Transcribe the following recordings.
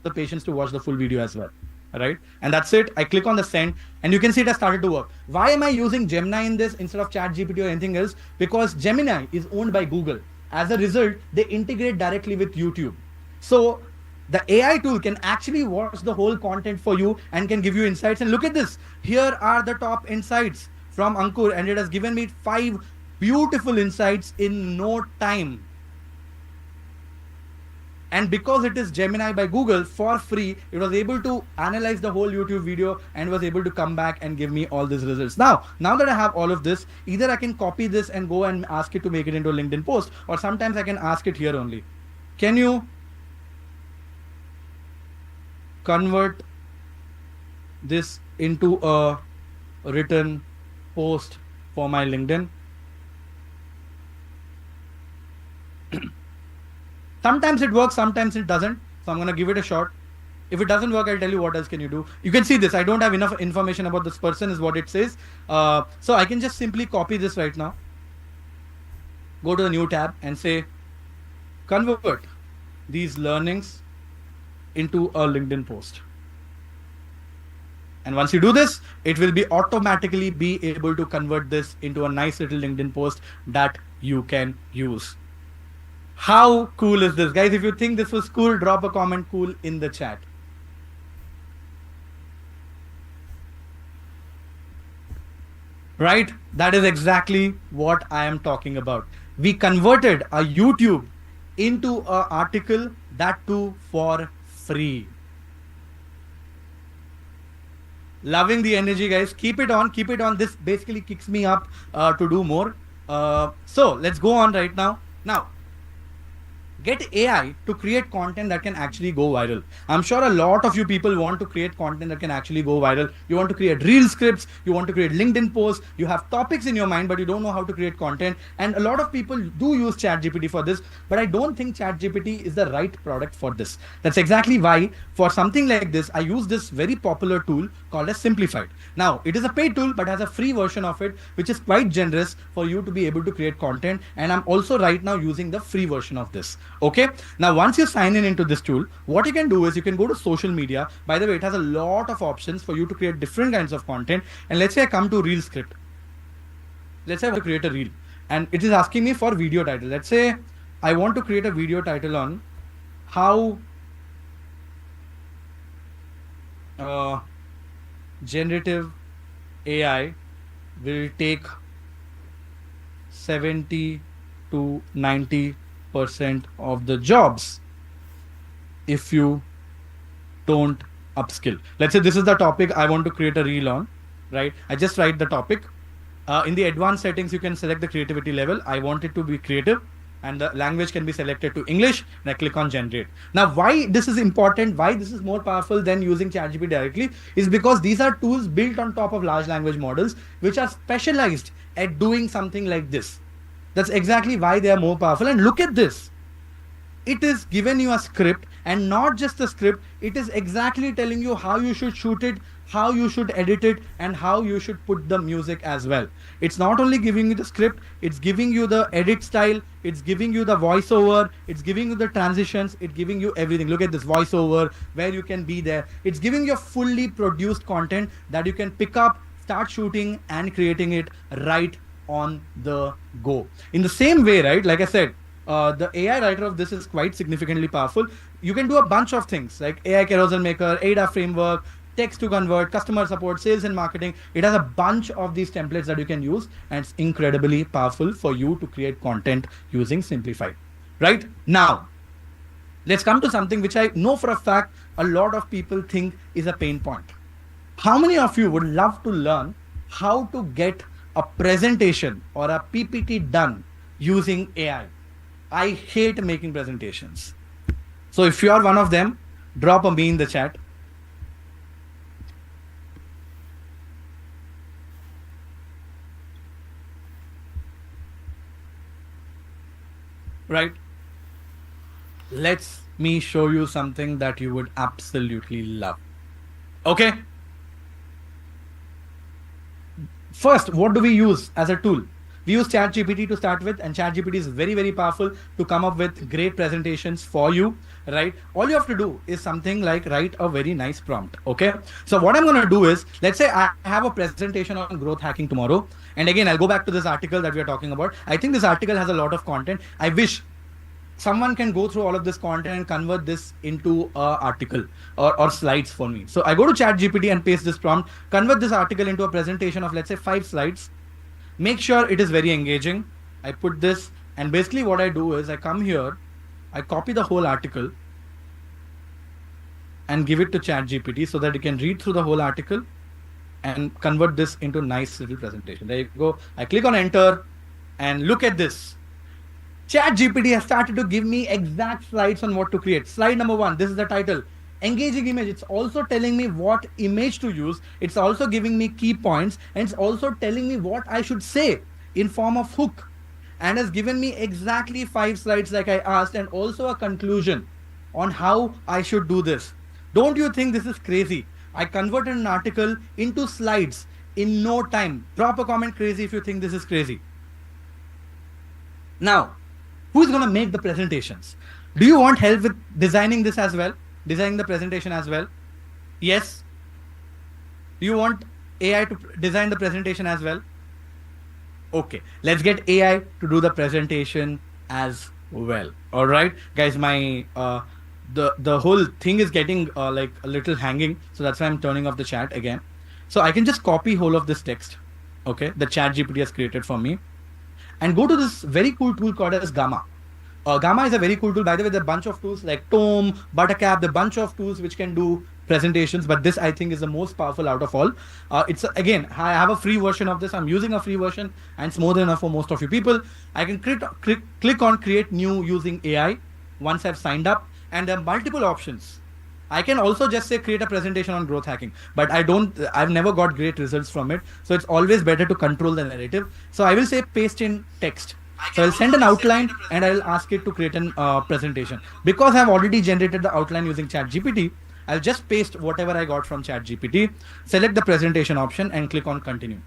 the patience to watch the full video as well. Right? And that's it. I click on the send and you can see it has started to work. Why am I using Gemini in this instead of ChatGPT or anything else? Because Gemini is owned by Google. As a result, they integrate directly with YouTube. So the AI tool can actually watch the whole content for you and can give you insights. And look at this. Here are the top insights from Ankur, and it has given me 5 beautiful insights in no time. And because it is Gemini by Google for free, it was able to analyze the whole YouTube video and was able to come back and give me all these results. Now that I have all of this, either I can copy this and go and ask it to make it into a LinkedIn post, or sometimes I can ask it here only. Can you convert this into a written post for my LinkedIn? Sometimes it works, sometimes it doesn't. So I'm going to give it a shot. If it doesn't work, I'll tell you what else can you do. You can see this. I don't have enough information about this person is what it says. So I can just simply copy this right now. Go to the new tab and say, convert these learnings into a LinkedIn post. And once you do this, it will be automatically be able to convert this into a nice little LinkedIn post that you can use. How cool is this? Guys, if you think this was cool, drop a comment cool in the chat. Right? That is exactly what I am talking about. We converted a YouTube into an article, that too for free. Loving the energy, guys. Keep it on, keep it on. This basically kicks me up to do more. So let's go on right now. Now, get AI to create content that can actually go viral. I'm sure a lot of you people want to create content that can actually go viral. You want to create reel scripts, you want to create LinkedIn posts, you have topics in your mind, but you don't know how to create content. And a lot of people do use ChatGPT for this, but I don't think ChatGPT is the right product for this. That's exactly why for something like this, I use this very popular tool called as Simplified. Now, it is a paid tool, but has a free version of it, which is quite generous for you to be able to create content. And I'm also right now using the free version of this. Okay. Now, once you sign in into this tool, what you can do is you can go to social media. By the way, it has a lot of options for you to create different kinds of content. And let's say I come to reel script. Let's say I want to create a reel and it is asking me for video title. Let's say I want to create a video title on how generative AI will take 70 to 90% of the jobs if you don't upskill. Let's say this is the topic I want to create a reel on, right? I just write the topic. In the advanced settings, you can select the creativity level. I want it to be creative and the language can be selected to English, and I click on generate. Now, why this is important, why this is more powerful than using ChatGPT directly is because these are tools built on top of large language models, which are specialized at doing something like this. That's exactly why they are more powerful. And look at this. It is given you a script, and not just a script, it is exactly telling you how you should shoot it, how you should edit it, and how you should put the music as well. It's not only giving you the script, it's giving you the edit style, it's giving you the voiceover, it's giving you the transitions, it's giving you everything. Look at this voiceover where you can be there. It's giving you fully produced content that you can pick up, start shooting and creating it right on the go. In the same way, right, like I said, the AI writer of this is quite significantly powerful. You can do a bunch of things like AI carousel maker, ADA framework, text to convert, customer support, sales and marketing. It has a bunch of these templates that you can use, and it's incredibly powerful for you to create content using Simplified. Right now, let's come to something which I know for a fact a lot of people think is a pain point. How many of you would love to learn how to get a presentation or a PPT done using AI? I hate making presentations. So if you are one of them, drop a me in the chat. Right? Let's me show you something that you would absolutely love. Okay. First, what do we use as a tool? We use ChatGPT to start with, and ChatGPT is very, very powerful to come up with great presentations for you, right? All you have to do is something like write a very nice prompt, okay? So what I'm going to do is, let's say I have a presentation on growth hacking tomorrow. And again, I'll go back to this article that we are talking about. I think this article has a lot of content. I wish someone can go through all of this content and convert this into a article or slides for me. So I go to ChatGPT and paste this prompt, convert this article into a presentation of, let's say, 5 slides. Make sure it is very engaging. I put this, and basically what I do is I come here, I copy the whole article and give it to ChatGPT so that you can read through the whole article and convert this into a nice little presentation. There you go. I click on enter and look at this. ChatGPT has started to give me exact slides on what to create. Slide number 1, this is the title. Engaging image. It's also telling me what image to use. It's also giving me key points, and it's also telling me what I should say in form of hook, and has given me exactly 5 slides like I asked, and also a conclusion on how I should do this. Don't you think this is crazy? I converted an article into slides in no time. Drop a comment crazy if you think this is crazy. Now, who's going to make the presentations? Do you want help with designing this as well? Designing the presentation as well? Yes. Do you want AI to design the presentation as well? Okay, let's get AI to do the presentation as well. All right, guys, my the whole thing is getting like a little hanging, so that's why I'm turning off the chat again. So I can just copy whole of this text, okay, the ChatGPT has created for me, and go to this very cool tool called as Gamma. Gamma is a very cool tool. By the way, there are a bunch of tools like Tome, Buttercap, the bunch of tools which can do presentations, but this I think is the most powerful out of all. It's again, I have a free version of this. I'm using a free version, and it's more than enough for most of you people. I can click on create new using AI once I've signed up, and there are multiple options. I can also just say create a presentation on growth hacking, but I've never got great results from it. So it's always better to control the narrative. So I will say paste in text. So I'll send an outline and I'll ask it to create a presentation. Because I've already generated the outline using ChatGPT, I'll just paste whatever I got from ChatGPT, select the presentation option and click on continue.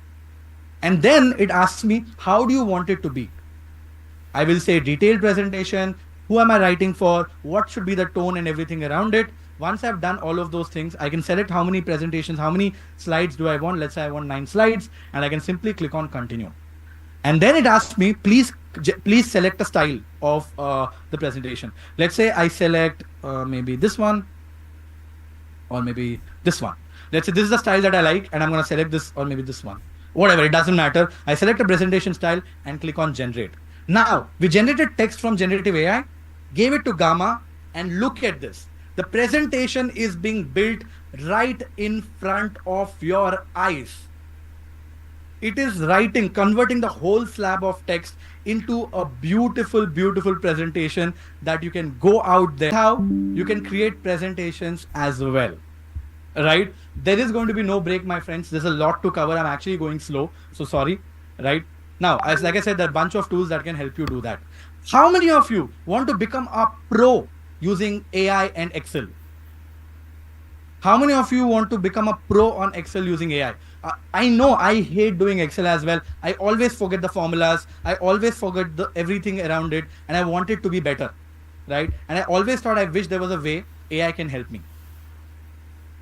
And then it asks me, how do you want it to be? I will say detailed presentation, who am I writing for, what should be the tone and everything around it. Once I've done all of those things, I can select how many presentations, how many slides do I want. Let's say I want 9 slides, and I can simply click on continue. And then it asks me, please select a style of the presentation. Let's say I select maybe this one, or maybe this one. Let's say this is the style that I like, and I'm going to select this, or maybe this one. Whatever, it doesn't matter. I select a presentation style and click on generate. Now, we generated text from generative AI, gave it to Gamma, and look at this. The presentation is being built right in front of your eyes. It is converting the whole slab of text into a beautiful, beautiful presentation that you can go out there. How you can create presentations as well, right? There is going to be no break, my friends. There's a lot to cover. I'm actually going slow, so sorry, right? Now, like I said, there are a bunch of tools that can help you do that. How many of you want to become a pro using AI and Excel? How many of you want to become a pro on Excel using AI? I know I hate doing Excel as well. I always forget the formulas. I always forget everything around it, and I want it to be better, right? And I always thought I wish there was a way AI can help me.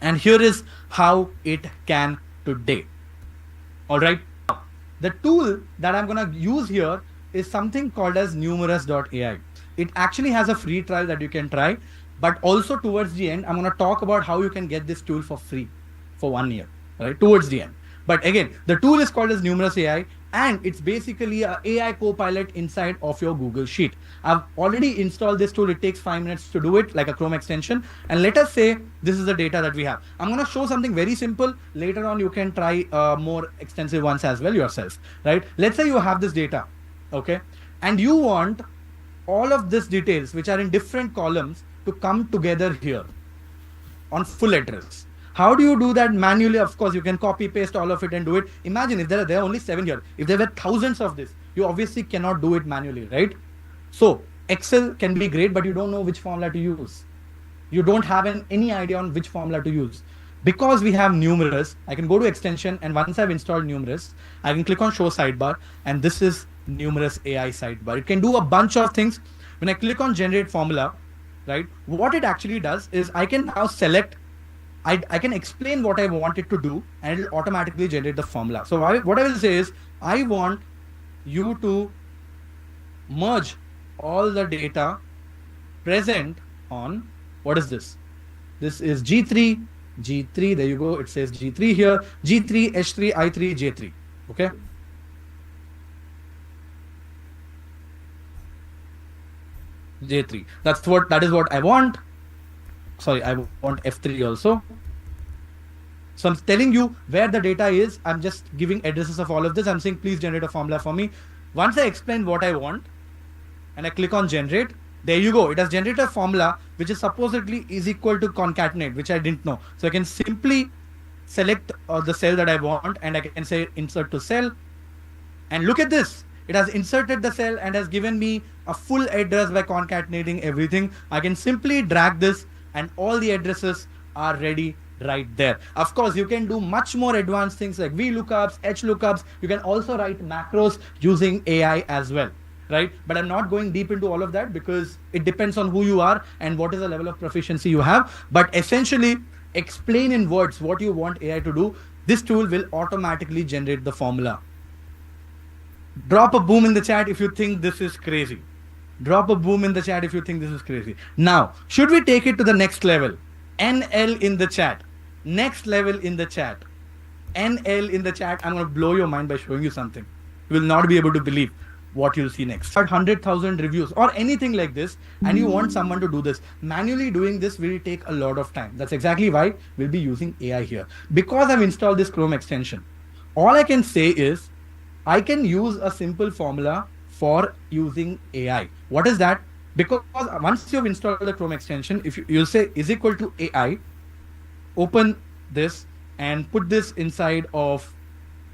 And here is how it can today. All right. The tool that I'm going to use here is something called as numerous.ai. It actually has a free trial that you can try, but also towards the end, I'm going to talk about how you can get this tool for free for 1 year, right? Towards the end. But again, the tool is called as Numerous AI, and it's basically an AI co-pilot inside of your Google Sheet. I've already installed this tool. It takes 5 minutes to do it, like a Chrome extension. And let us say this is the data that we have. I'm going to show something very simple. Later on, you can try more extensive ones as well yourself, right? Let's say you have this data, okay? And you want all of these details, which are in different columns, to come together here on full address. How do you do that manually? Of course, you can copy paste all of it and do it. Imagine if there are only 7 here. If there were thousands of this, you obviously cannot do it manually, right? So Excel can be great, but you don't know which formula to use. You don't have any idea on which formula to use. Because we have numerous, I can go to extension, and once I've installed numerous, I can click on show sidebar, and this is numerous AI sidebar. It can do a bunch of things. When I click on generate formula, right, what it actually does is I can now select, I can explain what I want it to do, and it will automatically generate the formula. So what I will say is, I want you to merge all the data present on, what is this? This is G3, G3, there you go. It says G3 here, G3, H3, I3, J3. Okay. J3. That is what I want. Sorry, I want F3 also. So I'm telling you where the data is. I'm just giving addresses of all of this. I'm saying, please generate a formula for me. Once I explain what I want and I click on generate, there you go. It has generated a formula which is supposedly is equal to concatenate, which I didn't know. So I can simply select the cell that I want, and I can say insert to cell. And look at this. It has inserted the cell and has given me a full address by concatenating everything. I can simply drag this and all the addresses are ready right there. Of course, you can do much more advanced things like VLOOKUPs, HLOOKUPs. You can also write macros using AI as well, right? But I'm not going deep into all of that because it depends on who you are and what is the level of proficiency you have. But essentially, explain in words what you want AI to do. This tool will automatically generate the formula. Drop a boom in the chat if you think this is crazy. Drop a boom in the chat if you think this is crazy. Now, should we take it to the next level? NL in the chat. Next level in the chat. NL in the chat. I'm going to blow your mind by showing you something. You will not be able to believe what you'll see next. 100,000 reviews or anything like this, and you want someone to do this. Manually doing this will take a lot of time. That's exactly why we'll be using AI here. Because I've installed this Chrome extension, all I can say is I can use a simple formula for using AI. What is that? Because once you've installed the Chrome extension, if you'll say is equal to AI, open this and put this inside of,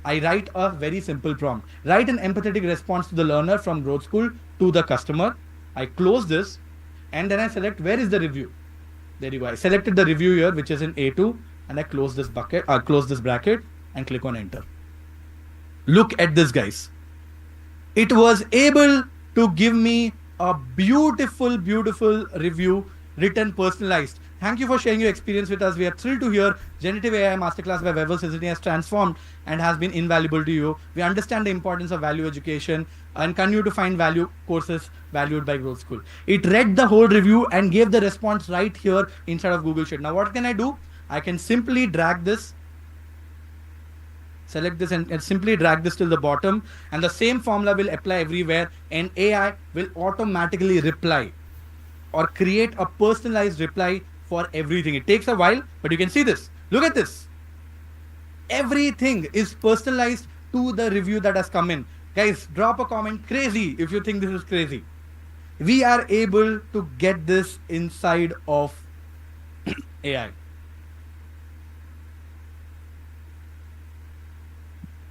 I write a very simple prompt. Write an empathetic response to the learner from growth school to the customer. I close this and then I select where is the review. There you go. I selected the review here, which is in A2, and I close this bucket, close this bracket and click on enter. Look at this, guys. It was able to give me a beautiful, beautiful review, written, personalized. Thank you for sharing your experience with us. We are thrilled to hear Generative AI Masterclass by Vaibhav Sizini has transformed and has been invaluable to you. We understand the importance of value education and continue to find value courses valued by Growth School. It read the whole review and gave the response right here inside of Google Sheet. Now, what can I do? I can simply drag this, select this and simply drag this till the bottom, and the same formula will apply everywhere, and AI will automatically reply or create a personalized reply for everything. It takes a while, but you can see this. Look at this. Everything is personalized to the review that has come in. Guys, drop a comment crazy if you think this is crazy. We are able to get this inside of AI.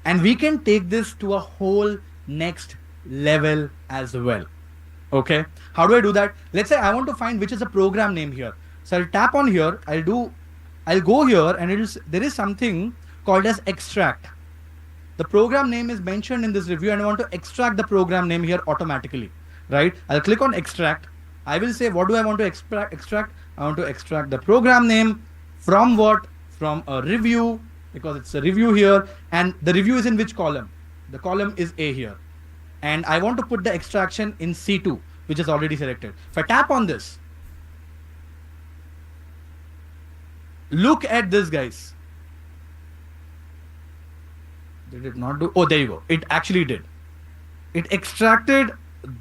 And we can take this to a whole next level as well. Okay. How do I do that? Let's say I want to find which is a program name here. So I'll tap on here. I'll go here and there is something called as extract. The program name is mentioned in this review and I want to extract the program name here automatically, right? I'll click on extract. I will say, what do I want to extract? I want to extract the program name from what? From a review, because it's a review here, and the review is in which column? The column is A here. And I want to put the extraction in C2, which is already selected. If I tap on this, look at this, guys. Did it not do? Oh, there you go. It actually did. It extracted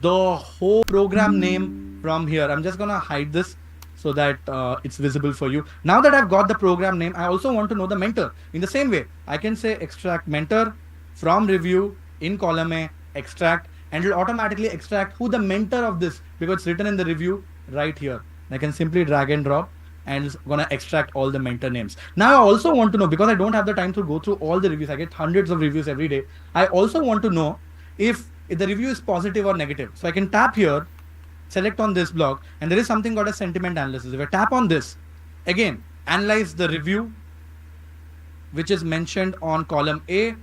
the whole program name from here. I'm just going to hide this so that it's visible for you. Now that I've got the program name, I also want to know the mentor. In the same way, I can say extract mentor from review in column A, extract, and it will automatically extract who the mentor of this, because it's written in the review right here. I can simply drag and drop and it's going to extract all the mentor names. Now I also want to know, because I don't have the time to go through all the reviews, I get hundreds of reviews every day. I also want to know if the review is positive or negative. So I can tap here, select on this block, and there is something called a sentiment analysis. If I tap on this, again, analyze the review, which is mentioned on column A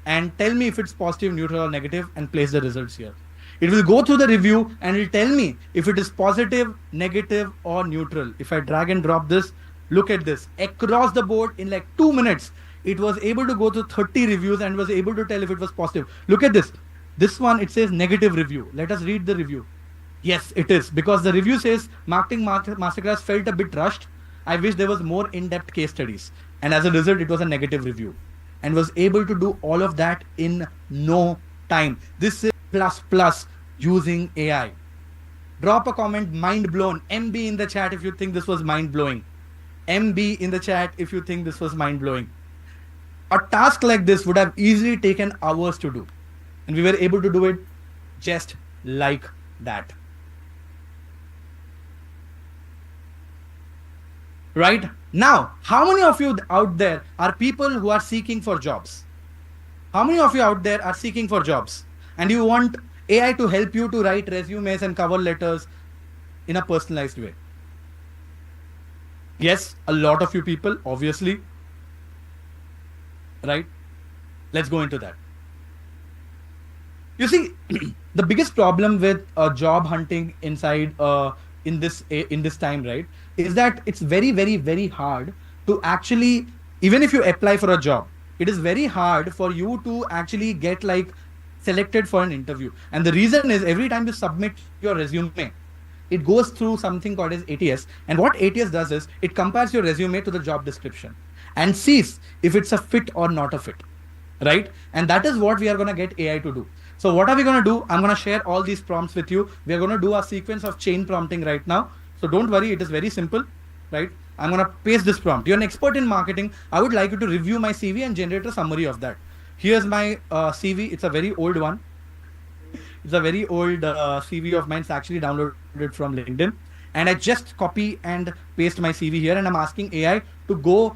and tell me if it's positive, neutral, or negative, and place the results here. It will go through the review and it will tell me if it is positive, negative, or neutral. If I drag and drop this, look at this. Across the board in like 2 minutes, it was able to go through 30 reviews and was able to tell if it was positive. Look at this. This one, it says negative review. Let us read the review. Yes, it is, because the review says Marketing Masterclass felt a bit rushed. I wish there was more in-depth case studies. And as a result, it was a negative review and was able to do all of that in no time. This is plus using AI. Drop a comment, mind blown. MB in the chat if you think this was mind blowing. MB in the chat if you think this was mind blowing. A task like this would have easily taken hours to do. And we were able to do it just like that. Right? Now, how many of you out there are people who are seeking for jobs? How many of you out there are seeking for jobs? And you want AI to help you to write resumes and cover letters in a personalized way? Yes, a lot of you people, obviously. Right? Let's go into that. You see, the biggest problem with job hunting inside in this time, right, is that it's very, very, very hard to actually, even if you apply for a job, it is very hard for you to actually get like selected for an interview. And the reason is every time you submit your resume, it goes through something called as ATS. And what ATS does is it compares your resume to the job description and sees if it's a fit or not a fit, right? And that is what we are going to get AI to do. So what are we going to do? I'm going to share all these prompts with you. We are going to do a sequence of chain prompting right now. So don't worry, it is very simple, right? I'm going to paste this prompt. You're an expert in marketing. I would like you to review my CV and generate a summary of that. Here's my CV. It's a very old one. It's a very old CV of mine. It's actually downloaded from LinkedIn. And I just copy and paste my CV here. And I'm asking AI to go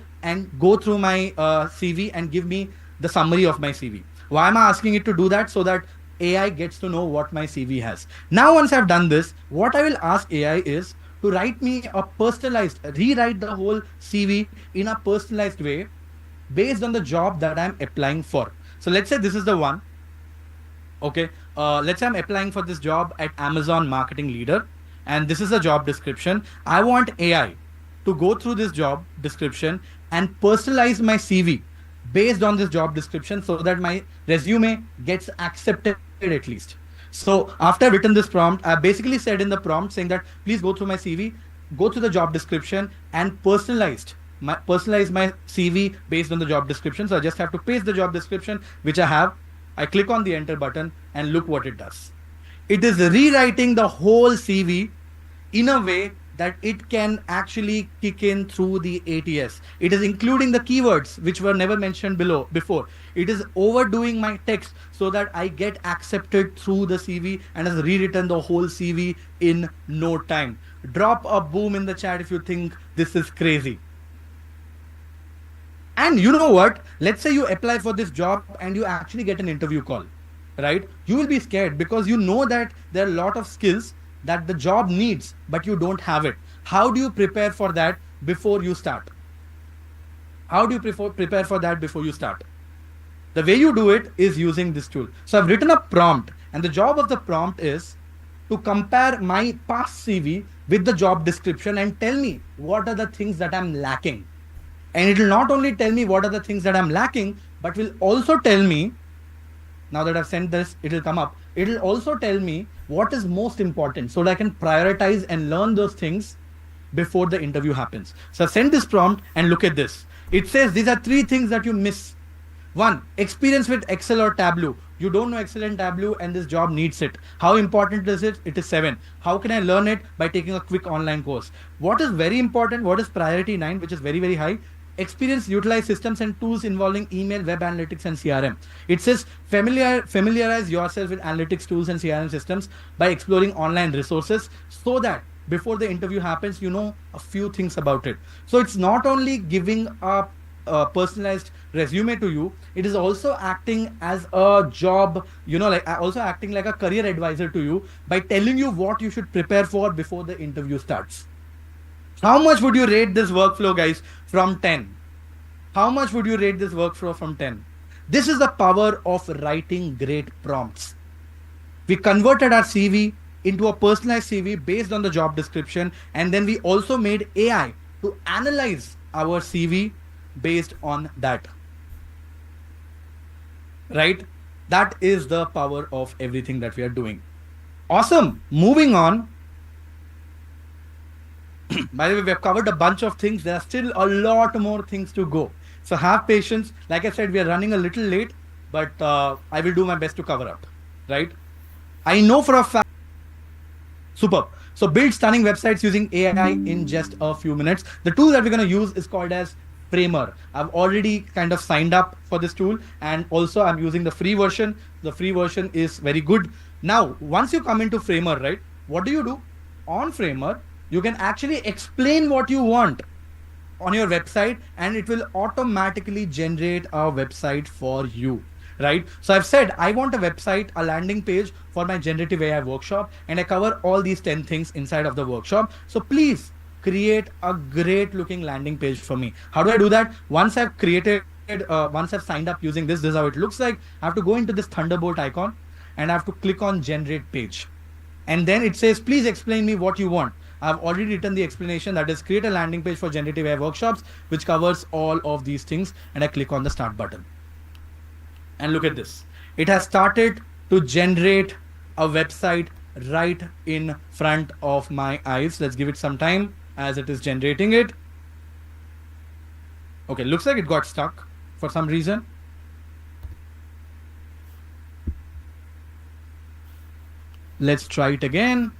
through my CV and give me the summary of my CV. Why am I asking it to do that? So that AI gets to know what my CV has. Now, once I've done this, what I will ask AI is to write me a personalized, rewrite the whole CV in a personalized way based on the job that I'm applying for. So let's say this is the one. Okay. Let's say I'm applying for this job at Amazon Marketing Leader. And this is the job description. I want AI to go through this job description and personalize my CV based on this job description so that my resume gets accepted at least. So after I've written this prompt, I basically said in the prompt saying that please go through my CV, go through the job description and personalize my CV based on the job description. So I just have to paste the job description, which I have. I click on the enter button and look what it does. It is rewriting the whole CV in a way that it can actually kick in through the ATS. It is including the keywords which were never mentioned before. It is overdoing my text so that I get accepted through the CV and has rewritten the whole CV in no time. Drop a boom in the chat if you think this is crazy. And you know what? Let's say you apply for this job and you actually get an interview call, right? You will be scared because you know that there are a lot of skills that the job needs, but you don't have it. How do you prepare for that before you start? How do you prepare for that before you start? The way you do it is using this tool. So I've written a prompt, and the job of the prompt is to compare my past CV with the job description and tell me what are the things that I'm lacking. And it will not only tell me what are the things that I'm lacking, but will also tell me, now that I've sent this, it will come up. It will also tell me what is most important so that I can prioritize and learn those things before the interview happens. So I've sent this prompt and look at this. It says these are 3 things that you miss. 1, experience with Excel or Tableau. You don't know Excel and Tableau and this job needs it. How important is it? It is 7. How can I learn it? By taking a quick online course. What is very important? What is priority 9, which is very, very high? Experience, utilize systems and tools involving email, web analytics, and CRM. It says familiarize yourself with analytics tools and CRM systems by exploring online resources so that before the interview happens, you know a few things about it. So it's not only giving a personalized resume to you, it is also acting as a job, also acting like a career advisor to you by telling you what you should prepare for before the interview starts. How much would you rate this workflow, guys, from 10? How much would you rate this workflow from 10? This is the power of writing great prompts. We converted our CV into a personalized CV based on the job description, and then we also made AI to analyze our CV based on that. Right? That is the power of everything that we are doing. Awesome. Moving on. By the way, we have covered a bunch of things. There are still a lot more things to go. So have patience. Like I said, we are running a little late, but I will do my best to cover up. Right? I know for a fact. Superb. So build stunning websites using AI in just a few minutes. The tool that we're going to use is called as Framer. I've already kind of signed up for this tool, and also I'm using the free version. The free version is very good. Now, once you come into Framer, right, what do? On Framer, you can actually explain what you want on your website, and it will automatically generate a website for you. Right? So I've said I want a website, a landing page for my generative AI workshop, and I cover all these 10 things inside of the workshop. So please create a great looking landing page for me. How do I do that? Once I've created, once I've signed up using this is how it looks like. I have to go into this Thunderbolt icon and I have to click on generate page. And then it says, please explain me what you want. I've already written the explanation, that is create a landing page for generative AI workshops, which covers all of these things. And I click on the start button. And look at this. It has started to generate a website right in front of my eyes. Let's give it some time as it is generating it. Okay, looks like it got stuck for some reason. Let's try it again.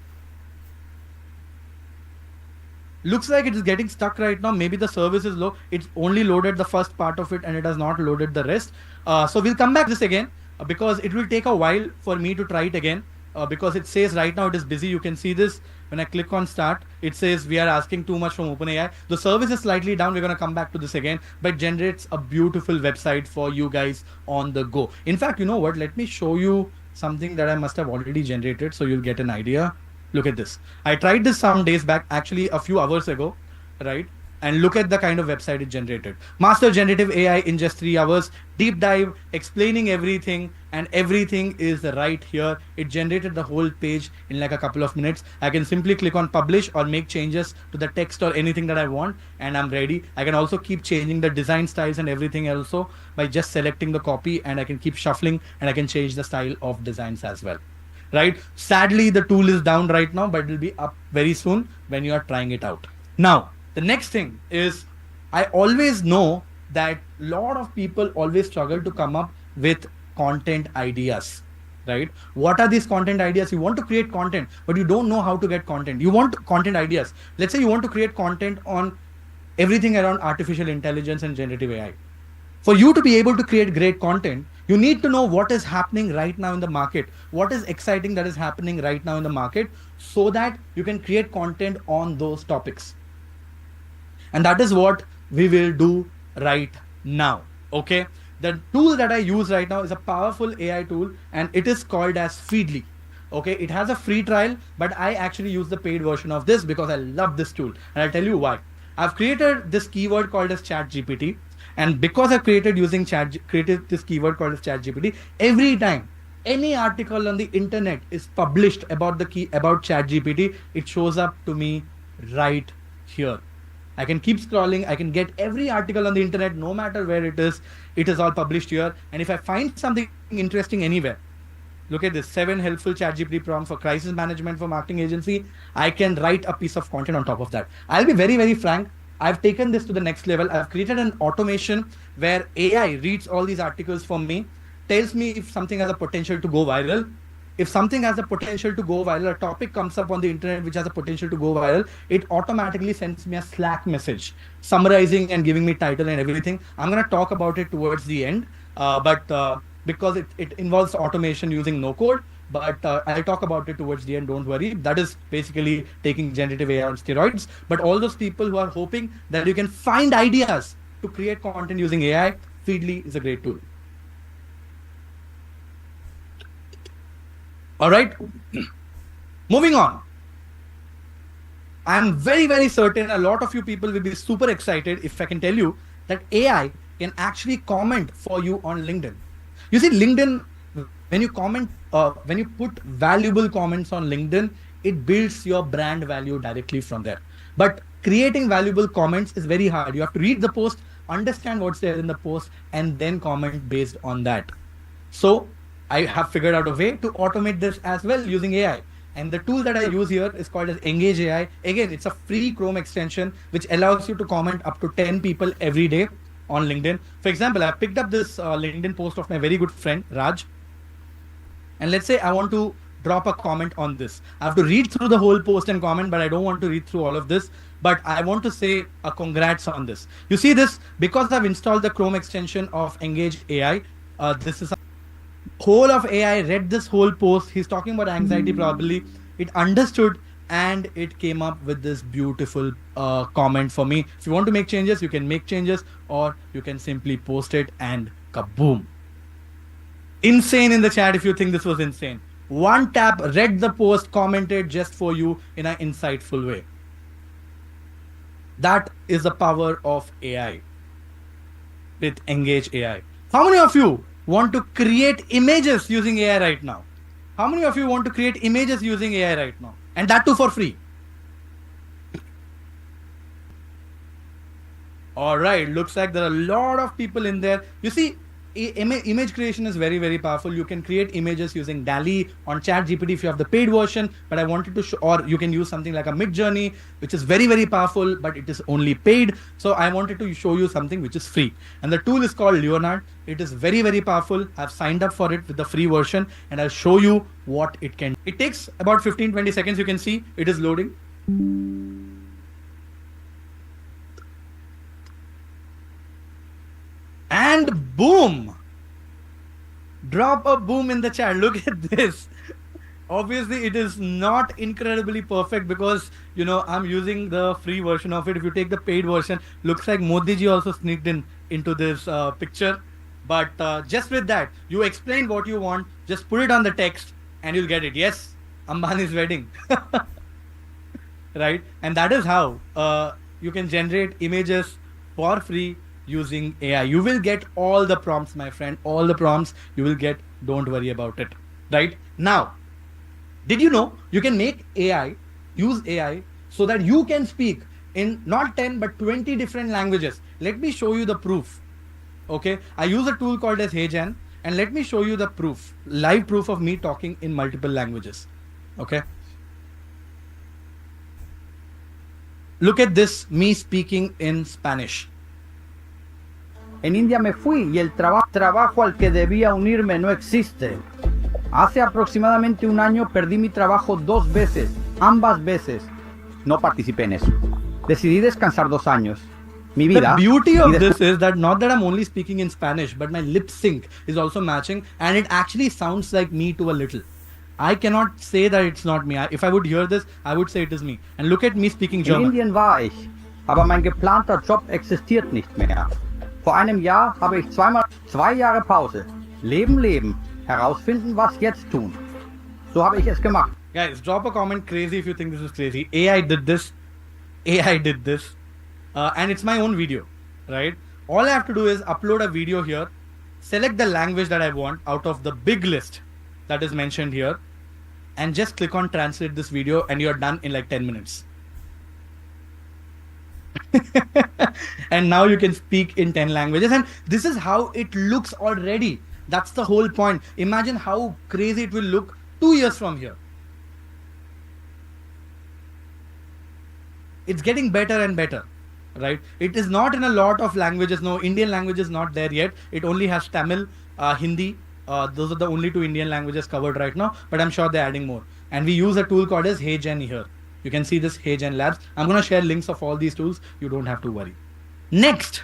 Looks like it is getting stuck right now. Maybe the service is low. It's only loaded the first part of it and it has not loaded the rest. So we'll come back to this again because it will take a while for me to try it again because it says right now it is busy. You can see this when I click on start. It says we are asking too much from OpenAI. The service is slightly down. We're going to come back to this again, but generates a beautiful website for you guys on the go. In fact, you know what? Let me show you something that I must have already generated so you'll get an idea. Look at this. I tried this some days back, actually a few hours ago, right? And look at the kind of website it generated. Master generative AI in just 3 hours, deep dive, explaining everything, and everything is right here. It generated the whole page in like a couple of minutes. I can simply click on publish or make changes to the text or anything that I want, and I'm ready. I can also keep changing the design styles and everything also by just selecting the copy, and I can keep shuffling and I can change the style of designs as well. Right? Sadly, the tool is down right now, but it will be up very soon when you are trying it out. Now, the next thing is, I always know that a lot of people always struggle to come up with content ideas, right? What are these content ideas? You want to create content, but you don't know how to get content. You want content ideas. Let's say you want to create content on everything around artificial intelligence and generative AI. For you to be able to create great content, you need to know what is happening right now in the market, what is exciting that is happening right now in the market, so that you can create content on those topics. And that is what we will do right now. Okay. The tool that I use right now is a powerful AI tool, and it is called as Feedly. Okay. It has a free trial, but I actually use the paid version of this because I love this tool. And I'll tell you why. I've created this keyword called as ChatGPT. And because I've created this keyword called as ChatGPT, every time any article on the internet is published about ChatGPT, it shows up to me right here. I can keep scrolling. I can get every article on the internet, no matter where it is all published here. And if I find something interesting anywhere, look at this, 7 helpful ChatGPT prompts for crisis management for marketing agency. I can write a piece of content on top of that. I'll be very, very frank. I've taken this to the next level. I've created an automation where AI reads all these articles for me, tells me if something has a potential to go viral. If something has a potential to go viral, a topic comes up on the internet which has a potential to go viral, it automatically sends me a Slack message summarizing and giving me title and everything. I'm going to talk about it towards the end, but because it involves automation using no code, but I'll talk about it towards the end, don't worry. That is basically taking generative AI on steroids. But all those people who are hoping that you can find ideas to create content using AI, Feedly is a great tool. All right, moving on. I'm very, very certain a lot of you people will be super excited if I can tell you that AI can actually comment for you on LinkedIn. You see, LinkedIn, when you comment, when you put valuable comments on LinkedIn, it builds your brand value directly from there. But creating valuable comments is very hard. You have to read the post, understand what's there in the post, and then comment based on that. So I have figured out a way to automate this as well using AI. And the tool that I use here is called as Engage AI. Again, it's a free Chrome extension which allows you to comment up to 10 people every day on LinkedIn. For example, I picked up this LinkedIn post of my very good friend Raj. And let's say I want to drop a comment on this. I have to read through the whole post and comment, but I don't want to read through all of this. But I want to say a congrats on this. You see this, because I've installed the Chrome extension of Engage AI. This is whole of AI read this whole post. He's talking about anxiety probably. It understood and it came up with this beautiful comment for me. If you want to make changes, you can make changes, or you can simply post it and kaboom. Insane in the chat if you think this was insane. One tap, read the post, commented just for you in an insightful way. That is the power of AI with Engage AI. How many of you want to create images using AI right now? How many of you want to create images using AI right now? And that too for free. All right, looks like there are a lot of people in there. You see, image creation is very, very powerful. You can create images using DALL-E on ChatGPT if you have the paid version, but I wanted to show, or you can use something like a Midjourney, which is very, very powerful, but it is only paid. So I wanted to show you something which is free. And the tool is called Leonard. It is very, very powerful. I've signed up for it with the free version, and I'll show you what it can. It takes about 15-20 seconds. You can see it is loading. And boom, drop a boom in the chat. Look at this. Obviously, it is not incredibly perfect because, you know, I'm using the free version of it. If you take the paid version, looks like Modi ji also sneaked into this picture. But just with that, you explain what you want, just put it on the text and you'll get it. Yes, Ambani's wedding. Right? And that is how you can generate images for free using AI. You will get all the prompts, my friend, all the prompts you will get. Don't worry about it. Right? Now, did you know you can make AI, use AI so that you can speak in not 10 but 20 different languages? Let me show you the proof. Okay, I use a tool called as HeyGen, and let me show you the proof, live proof of me talking in multiple languages. Okay, look at this, me speaking in Spanish. En India me fui y el trabajo al que debía unirme no existe. Hace aproximadamente un año perdí mi trabajo 2 veces, ambas veces. No participé en eso. Decidí descansar 2 años. Mi vida. The beauty of this is that not that I'm only speaking in Spanish, but my lip sync is also matching, and it actually sounds like me to a little. I cannot say that it's not me. If I would hear this, I would say it is me. And look at me speaking German. In Indien war ich, aber mein geplanter Job existiert nicht mehr. Vor einem Jahr habe ich 2 Jahre Pause. Leben, herausfinden, was jetzt tun. So habe ich es gemacht. Guys, drop a comment crazy if you think this is crazy. AI did this. AI did this. And it's my own video, right? All I have to do is upload a video here, select the language that I want out of the big list that is mentioned here, and just click on translate this video, and you're done in like 10 minutes. And now you can speak in 10 languages, and this is how it looks already. That's the whole point. Imagine how crazy it will look 2 years from here. It's getting better and better, right? It is not in a lot of languages. No, Indian language is not there yet. It only has Tamil, Hindi. Those are the only 2 Indian languages covered right now, but I'm sure they're adding more. And we use a tool called as HeyGen here. You can see this HeyGen Labs. I'm going to share links of all these tools. You don't have to worry. Next,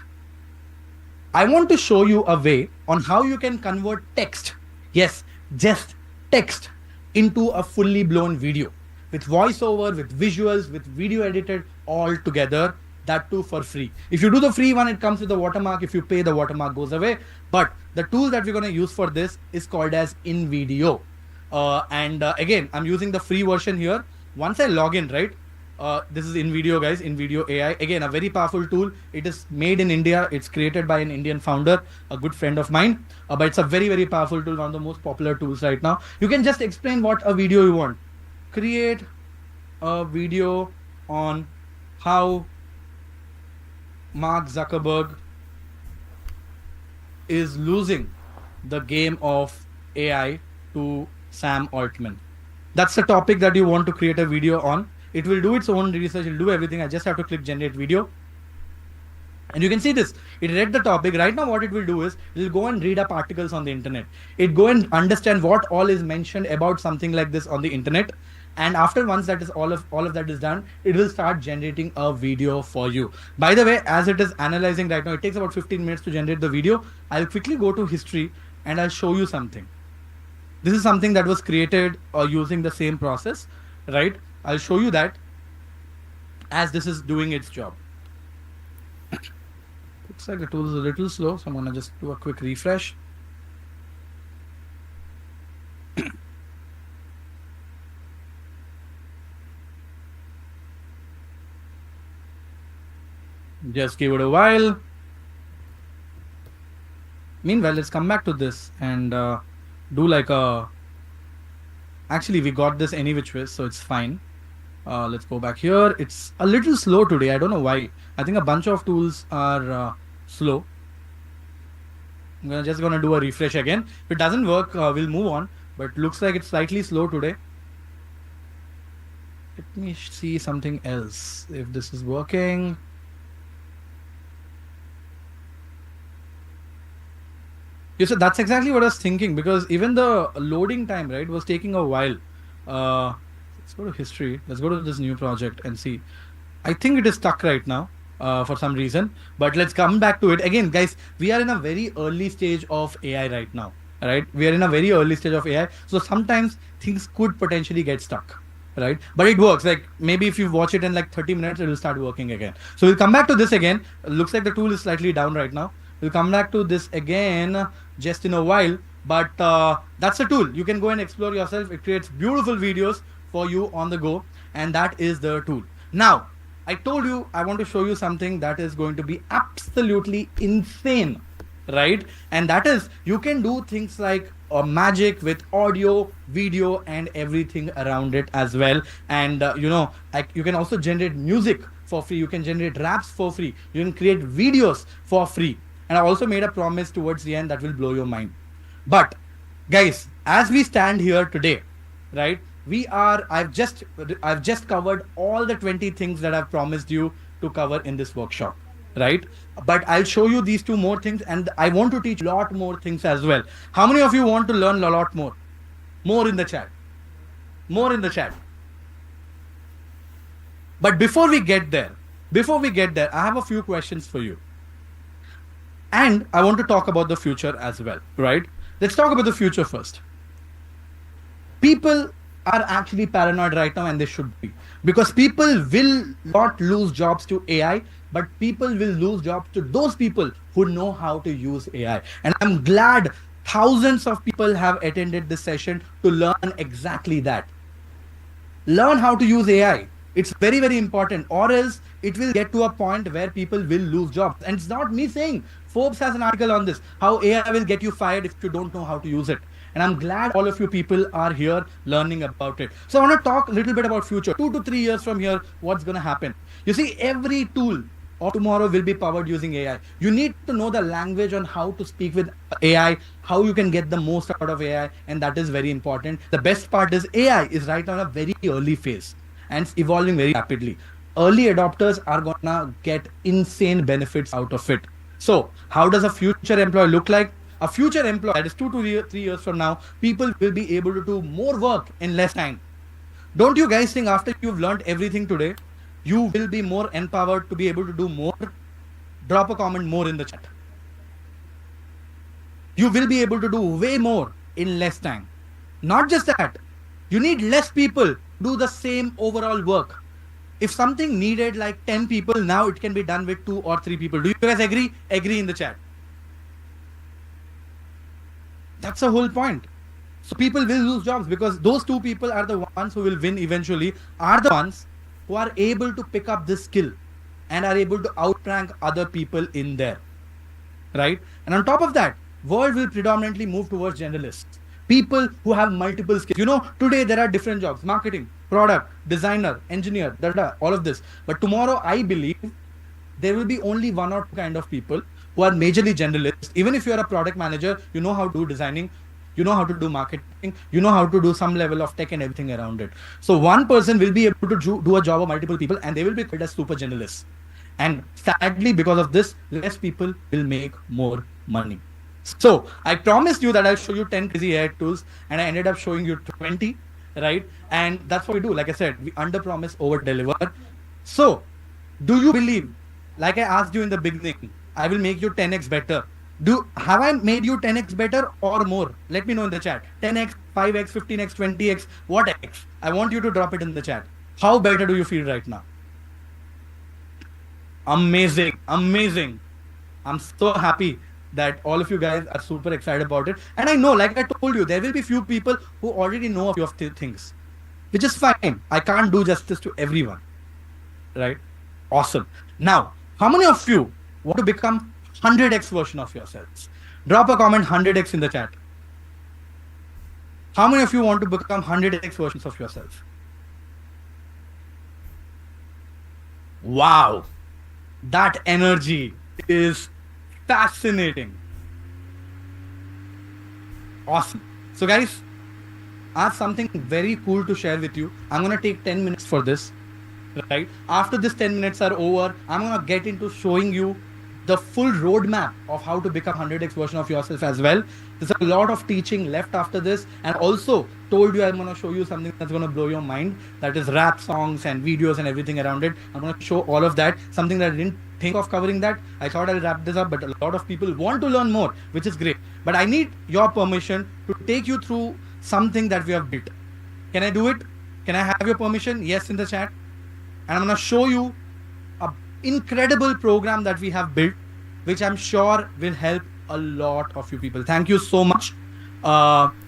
I want to show you a way on how you can convert text. Yes, just text into a fully blown video with voiceover, with visuals, with video edited all together. That too for free. If you do the free one, it comes with a watermark. If you pay, the watermark goes away. But the tool that we're going to use for this is called as InVideo. Again, I'm using the free version here. Once I log in, right, This is InVideo, guys. InVideo AI. Again, a very powerful tool. It is made in India. It's created by an Indian founder, a good friend of mine. But it's a very, very powerful tool, one of the most popular tools right now. You can just explain what a video you want. Create a video on how Mark Zuckerberg is losing the game of AI to Sam Altman. That's the topic that you want to create a video on. It will do its own research, it will do everything. I just have to click generate video. And you can see this. It read the topic. Right now, what it will do is it will go and read up articles on the internet. It go and understand what all is mentioned about something like this on the internet. And after once that is all of that is done, it will start generating a video for you. By the way, as it is analyzing right now, it takes about 15 minutes to generate the video. I'll quickly go to history and I'll show you something. This is something that was created using the same process, right? I'll show you that as this is doing its job. Looks like the tool is a little slow, so I'm gonna just do a quick refresh. Just give it a while. Meanwhile, let's come back to this and do like a... Actually, we got this any which way, so it's fine. Let's go back here. It's a little slow today. I don't know why. I think a bunch of tools are slow. I'm just gonna do a refresh again. If it doesn't work, we'll move on. But looks like it's slightly slow today. Let me see something else. If this is working. You said that's exactly what I was thinking, because even the loading time, right, was taking a while. Let's go to history. Let's go to this new project and see. I think it is stuck right now for some reason, but let's come back to it again, guys. We are in a very early stage of AI right now, right? We are in a very early stage of AI, so sometimes things could potentially get stuck, right? But it works. Like maybe if you watch it in like 30 minutes, it will start working again. So we'll come back to this again. Looks like the tool is slightly down right now. We'll come back to this again just in a while, but that's a tool. You can go and explore yourself. It creates beautiful videos for you on the go, and that is the tool. Now, I told you I want to show you something that is going to be absolutely insane, right? And that is, you can do things like magic with audio, video, and everything around it as well. And you can also generate music for free. You can generate raps for free. You can create videos for free. And I also made a promise towards the end that will blow your mind. But guys, as we stand here today, right, I've just covered all the 20 things that I've promised you to cover in this workshop, right? But I'll show you these two more things, and I want to teach a lot more things as well. How many of you want to learn a lot more? More in the chat. More in the chat. But before we get there, I have a few questions for you. And I want to talk about the future as well, right? Let's talk about the future first. People are actually paranoid right now, and they should be. Because people will not lose jobs to AI, but people will lose jobs to those people who know how to use AI. And I'm glad thousands of people have attended this session to learn exactly that. Learn how to use AI. It's very, very important, or else it will get to a point where people will lose jobs. And it's not me saying. Forbes has an article on this, how AI will get you fired if you don't know how to use it. And I'm glad all of you people are here learning about it. So I want to talk a little bit about future. 2 to 3 years from here, what's going to happen? You see, every tool of tomorrow will be powered using AI. You need to know the language on how to speak with AI, how you can get the most out of AI. And that is very important. The best part is AI is right now in a very early phase, and it's evolving very rapidly. Early adopters are going to get insane benefits out of it. So how does a future employee look like? A future employee, that is 2 to 3 years from now, people will be able to do more work in less time. Don't you guys think after you've learned everything today, you will be more empowered to be able to do more? Drop a comment more in the chat. You will be able to do way more in less time. Not just that, you need less people to do the same overall work. If something needed like 10 people, now it can be done with 2 or 3 people. Do you guys agree? Agree in the chat. That's the whole point. So people will lose jobs because those 2 people are the ones who will win eventually, are the ones who are able to pick up this skill and are able to outrank other people in there, right? And on top of that, world will predominantly move towards generalists, people who have multiple skills. You know, today there are different jobs: marketing, product, designer, engineer, all of this. But tomorrow, I believe there will be only one or two kind of people who are majorly generalists. Even if you are a product manager, you know how to do designing, you know how to do marketing, you know how to do some level of tech and everything around it. So one person will be able to do a job of multiple people, and they will be called as super generalists. And sadly, because of this, less people will make more money. So I promised you that I'll show you 10 crazy AI tools, and I ended up showing you 20, right? And that's what we do. Like I said, we under promise, over deliver. So do you believe, like I asked you in the beginning, I will make you 10x better? Have I made you 10x better or more? Let me know in the chat. 10x, 5x, 15x, 20x, what x? I want you to drop it in the chat. How better do you feel right now? Amazing, amazing. I'm so happy that all of you guys are super excited about it. And I know, like I told you, there will be few people who already know a few of things, which is fine. I can't do justice to everyone, right? Awesome. Now, how many of you want to become 100x version of yourselves? Drop a comment 100x in the chat. How many of you want to become 100x versions of yourself? Wow. That energy is fascinating. Awesome. So guys, I have something very cool to share with you. I'm going to take 10 minutes for this, right? After this 10 minutes are over, I'm going to get into showing you the full roadmap of how to become 100x version of yourself as well. There's a lot of teaching left after this, and also told you I'm going to show you something that's going to blow your mind. That is rap songs and videos and everything around it. I'm going to show all of that, something that I didn't think of covering that. I thought I'll wrap this up, but a lot of people want to learn more, which is great. But I need your permission to take you through something that we have built. Can I do it? Can I have your permission? Yes, in the chat. And I'm going to show you an incredible program that we have built, which I'm sure will help a lot of you people. Thank you so much.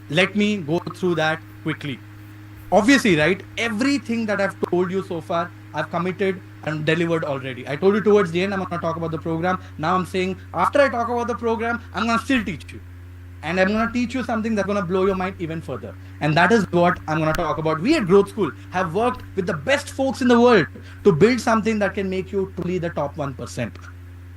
Let me go through that quickly. Obviously, right, everything that I've told you so far, I've committed and delivered already. I told you towards the end, I'm going to talk about the program. Now I'm saying, after I talk about the program, I'm going to still teach you. And I'm going to teach you something that's going to blow your mind even further. And that is what I'm going to talk about. We at Growth School have worked with the best folks in the world to build something that can make you truly the top 1%,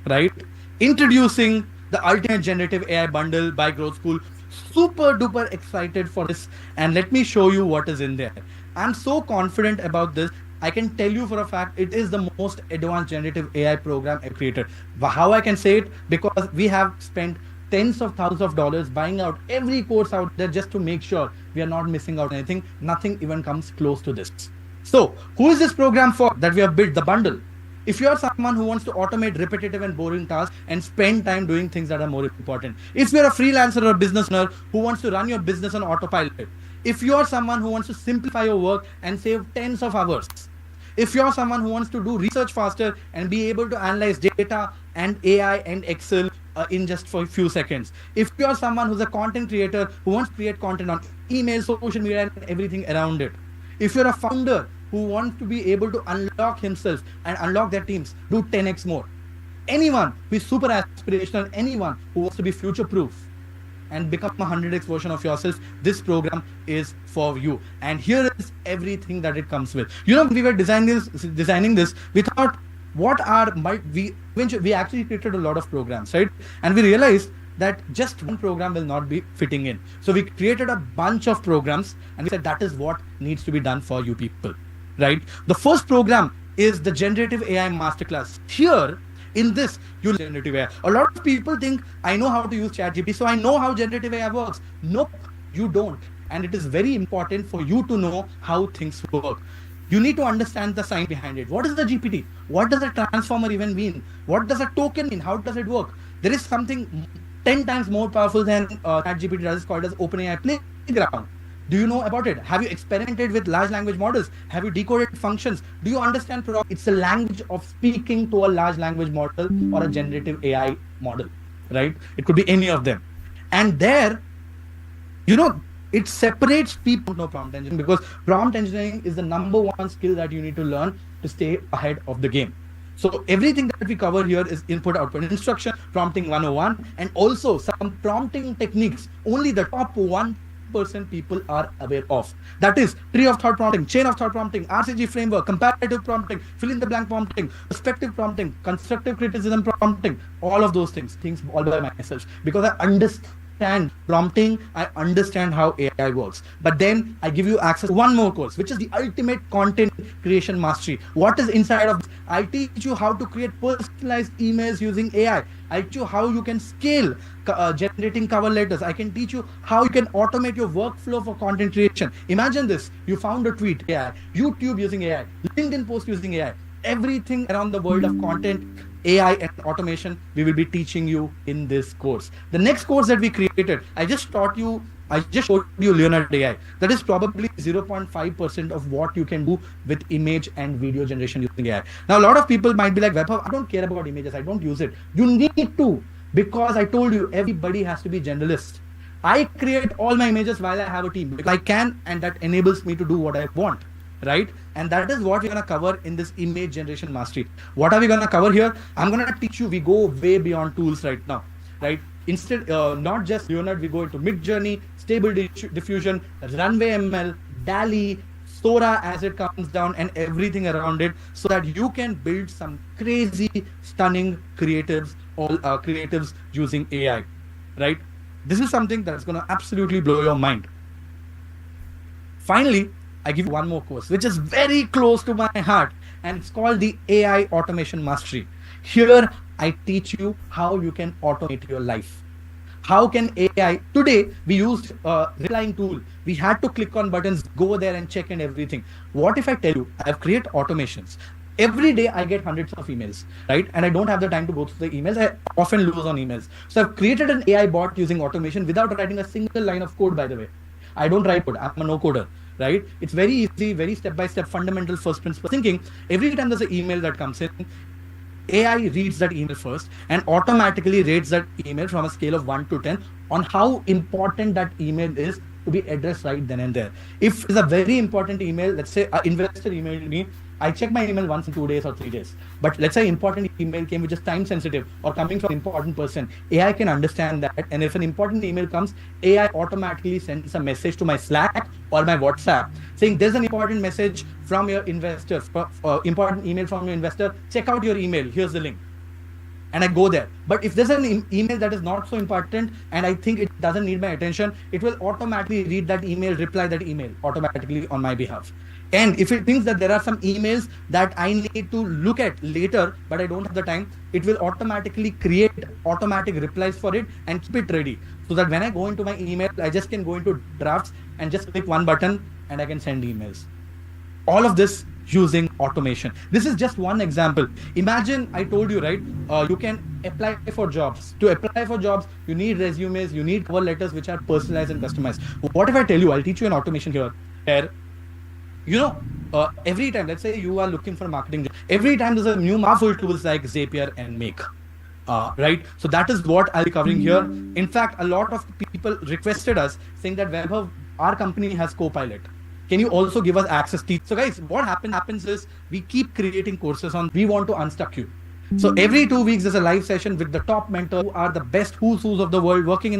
right? Introducing the Ultimate Generative AI Bundle by Growth School. Super duper excited for this. And let me show you what is in there. I'm so confident about this. I can tell you for a fact, it is the most advanced generative AI program I've created. How I can say it? Because we have spent tens of thousands of dollars buying out every course out there just to make sure we are not missing out on anything. Nothing even comes close to this. So who is this program for that we have built, the bundle? If you are someone who wants to automate repetitive and boring tasks and spend time doing things that are more important. If you're a freelancer or a business owner who wants to run your business on autopilot. If you are someone who wants to simplify your work and save tens of hours. If you're someone who wants to do research faster and be able to analyze data and AI and Excel in just for a few seconds. If you're someone who's a content creator who wants to create content on email, social media, and everything around it. If you're a founder who wants to be able to unlock himself and unlock their teams, do 10x more. Anyone who is super aspirational, anyone who wants to be future-proof and become a 100x version of yourself, this program is for you. And here is everything that it comes with. You know, when we were designing this, we thought, we actually created a lot of programs, right? And we realized that just one program will not be fitting in. So we created a bunch of programs and we said that is what needs to be done for you people, right? The first program is the Generative AI Masterclass. Here, in this, you generative AI. A lot of people think, I know how to use ChatGPT, so I know how generative AI works. Nope, you don't. And it is very important for you to know how things work. You need to understand the science behind it. What is the GPT? What does a transformer even mean? What does a token mean? How does it work? There is something 10 times more powerful than ChatGPT does, called as OpenAI Playground. Do you know about it? Have you experimented with large language models? Have you decoded functions? Do you understand it's a language of speaking to a large language model or a generative AI model, right? It could be any of them. And there, you know, it separates people who know prompt engineering, because prompt engineering is the #1 skill that you need to learn to stay ahead of the game. So everything that we cover here is input output instruction, prompting 101, and also some prompting techniques only the top 1% people are aware of. That is tree of thought prompting, chain of thought prompting, RCG framework, comparative prompting, fill in the blank prompting, perspective prompting, constructive criticism prompting, all of those things all by myself, because I understand prompting, I understand how AI works. But then I give you access to one more course, which is the ultimate content creation mastery. What is inside of this? I teach you how to create personalized emails using AI. I teach you how you can scale generating cover letters. I can teach you how you can automate your workflow for content creation. Imagine this: you found a tweet, AI; YouTube using AI; LinkedIn post using AI. Everything around the world of content, AI and automation, we will be teaching you in this course. The next course that we created, I just showed you Leonard AI. That is probably 0.5% of what you can do with image and video generation using AI. Now, a lot of people might be like, Vaibhav, I don't care about images. I don't use it. You need to, because I told you, everybody has to be generalist. I create all my images while I have a team, because I can, and that enables me to do what I want. Right? And that is what we're going to cover in this image generation mastery. What are we going to cover here? I'm going to teach you, we go way beyond tools right now, right? Instead, not just Leonard, we go into Midjourney, Stable Diffusion, Runway ML, DALL-E, Sora as it comes down, and everything around it, so that you can build some crazy, stunning creatives, creatives using AI, right? This is something that's going to absolutely blow your mind. Finally, I give you one more course, which is very close to my heart, and it's called the AI Automation Mastery. Here, I teach you how you can automate your life. How can AI, today we used a replying tool. We had to click on buttons, go there and check and everything. What if I tell you, I have created automations. Every day I get hundreds of emails, right? And I don't have the time to go through the emails. I often lose on emails. So I've created an AI bot using automation without writing a single line of code, by the way. I don't write code, I'm a no coder. Right? It's very easy, very step-by-step, fundamental first principle thinking. Every time there's an email that comes in, AI reads that email first and automatically rates that email from a scale of 1 to 10 on how important that email is to be addressed right then and there. If it's a very important email, let's say an investor emailed me, I check my email once in 2 days or 3 days. But let's say important email came which is time sensitive or coming from an important person. AI can understand that. And if an important email comes, AI automatically sends a message to my Slack or my WhatsApp saying there's an important message from your investor, important email from your investor. Check out your email. Here's the link. And I go there. But if there's an email that is not so important and I think it doesn't need my attention, it will automatically read that email, reply that email automatically on my behalf. And if it thinks that there are some emails that I need to look at later, but I don't have the time, it will automatically create automatic replies for it and keep it ready. So that when I go into my email, I just can go into drafts and just click one button and I can send emails. All of this using automation. This is just one example. Imagine I told you, right? You can apply for jobs. To apply for jobs, you need resumes, you need cover letters which are personalized and customized. What if I tell you, I'll teach you an automation here. Every time, let's say you are looking for a marketing job, every time there's a new powerful tools like Zapier and Make. Right? So that is what I'll be covering here. In fact, a lot of people requested us saying that Vaibhav, our company has Copilot. Can you also give us access to? So guys, what happens is we keep creating courses on, we want to unstuck you. So every 2 weeks, there's a live session with the top mentors who are the best who's of the world working in the